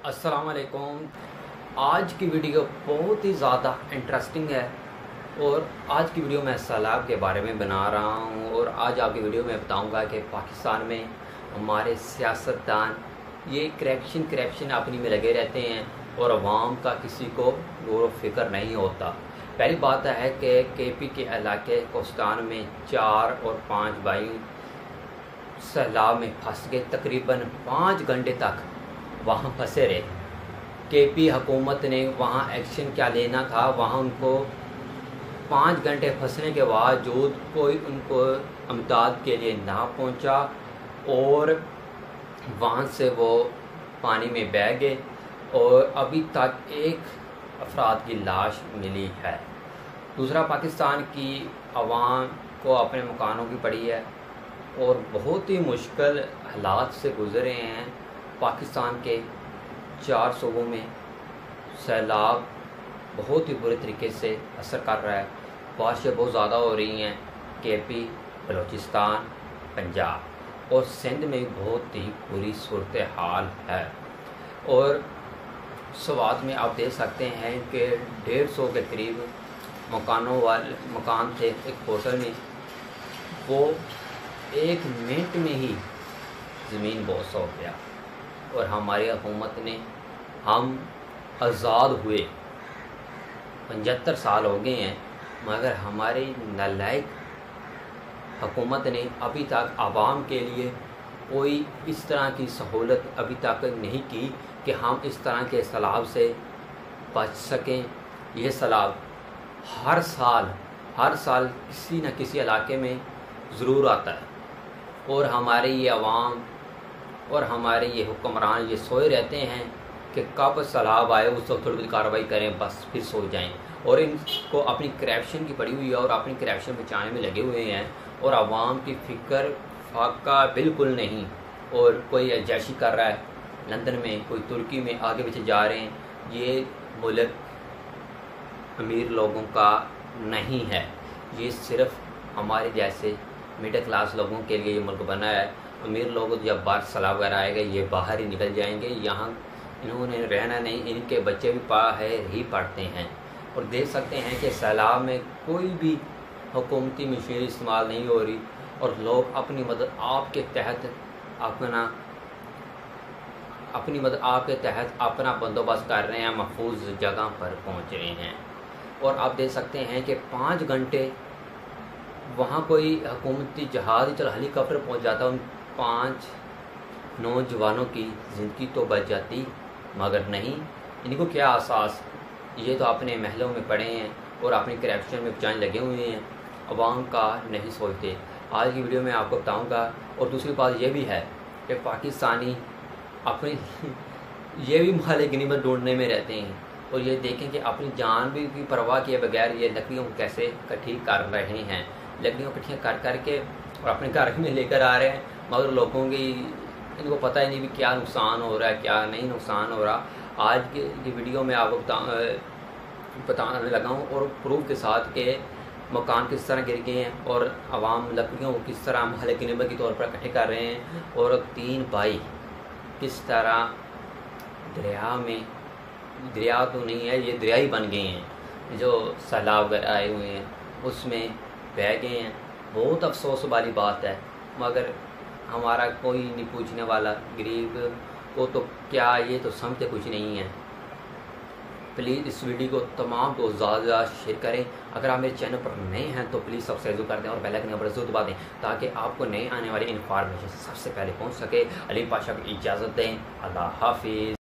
अस्सलाम वालेकुम। आज की वीडियो बहुत ही ज़्यादा इंटरेस्टिंग है और आज की वीडियो मैं सैलाब के बारे में बना रहा हूँ। और आज आपकी वीडियो में बताऊँगा कि पाकिस्तान में हमारे सियासतदान ये करप्शन अपनी में लगे रहते हैं और अवाम का किसी को गौर व फिक्र नहीं होता। पहली बात है कि केपी के इलाके कोस्तान में 4 और 5 भाई सैलाब में फंस गए। तकरीबन 5 घंटे तक वहाँ फंसे रहे। केपी हुकूमत ने वहाँ एक्शन क्या लेना था, वहाँ उनको 5 घंटे फंसने के बावजूद कोई उनको इमदाद के लिए ना पहुँचा और वहाँ से वो पानी में बह गए और अभी तक एक अफराद की लाश मिली है। दूसरा, पाकिस्तान की आवाम को अपने मकानों की पड़ी है और बहुत ही मुश्किल हालात से गुज़रे हैं। पाकिस्तान के 4 सूबों में सैलाब बहुत ही बुरे तरीके से असर कर रहा है। बारिशें बहुत ज़्यादा हो रही हैं। केपी, बलूचिस्तान, पंजाब और सिंध में बहुत ही बुरी सूरत हाल है। और स्वात में आप देख सकते हैं कि 150 के करीब मकान थे एक होटल में, वो 1 मिनट में ही ज़मीन बोस हो गया। और हमारी हुकूमत ने, हम आज़ाद हुए 75 साल हो गए हैं, मगर हमारी नालायक हुकूमत ने अभी तक आवाम के लिए कोई इस तरह की सहूलत अभी तक नहीं की कि हम इस तरह के सैलाब से बच सकें। यह सैलाब हर साल किसी न किसी इलाके में ज़रूर आता है और हमारे ये अवाम और हमारे ये हुक्मरान ये सोए रहते हैं कि कब सैलाब आए उस वक्त थोड़ी कार्रवाई करें, बस फिर सो जाएं। और इनको अपनी करप्शन की पड़ी हुई है और अपनी करप्शन बचाने में लगे हुए हैं और आवाम की फ़िक्र फाका बिल्कुल नहीं। और कोई अय्याशी कर रहा है लंदन में, कोई तुर्की में आगे पीछे जा रहे हैं। ये मुल्क अमीर लोगों का नहीं है, ये सिर्फ़ हमारे जैसे मिडिल क्लास लोगों के लिए ये मुल्क बना है। अमीर लोग जब बाहर सैलाब वगैरह आएगा ये बाहर ही निकल जाएंगे, यहाँ इन्होंने रहना नहीं, इनके बच्चे भी बाहर ही पढ़ते हैं। और देख सकते हैं कि सैलाब में कोई भी हुकूमती मशीनरी इस्तेमाल नहीं हो रही और लोग अपनी मदद आपके तहत अपना बंदोबस्त कर रहे हैं, महफूज जगह पर पहुँच रहे हैं। और आप देख सकते हैं कि 5 घंटे वहाँ कोई हुकूमती जहाज़ चल हेलीकॉप्टर पहुँच जाता, उन 5 नौजवानों की ज़िंदगी तो बच जाती, मगर नहीं, इनको क्या एहसास। ये तो अपने महलों में पड़े हैं और अपनी करप्शन में बचाने लगे हुए हैं, अवाम का नहीं सोचते। आज की वीडियो में आपको बताऊंगा। और दूसरी बात ये भी है कि पाकिस्तानी अपनी ये भी माल गनीमत ढूंढने में रहते हैं और ये देखें कि अपनी जान भी की परवाह किए बगैर ये लकड़ियों को कैसे इकट्ठी कर रहे हैं। लकड़ियों इकट्ठियाँ कर करके और अपने घर में लेकर आ रहे हैं, मगर लोगों की इनको पता ही नहीं भी क्या नुकसान हो रहा है, क्या नहीं नुकसान हो रहा। आज की वीडियो में आपको बताने लगा हूँ और प्रूफ के साथ के मकान किस तरह गिर गए हैं और आवाम लकड़ियों को किस तरह महल गनीमत के तौर पर इकट्ठे कर रहे हैं। और 3 भाई किस तरह दरिया तो नहीं है, ये दरिया ही बन गए हैं, जो सैलाब वगैरह आए हुए हैं उसमें बह गए हैं। बहुत अफसोस वाली बात है, मगर हमारा कोई नहीं पूछने वाला। गरीब को तो क्या, ये तो समझते कुछ नहीं है। प्लीज़ इस वीडियो को तमाम दोस्त ज़्यादा शेयर करें। अगर आप मेरे चैनल पर नए हैं तो प्लीज़ सब्सक्राइब कर दें और बेल आइकन पर ज़रूर दबा दें ताकि आपको नए आने वाली इन्फॉर्मेशन सबसे पहले पहुंच सके। अली पाशा को इजाज़त दें। अल्लाह हाफिज़।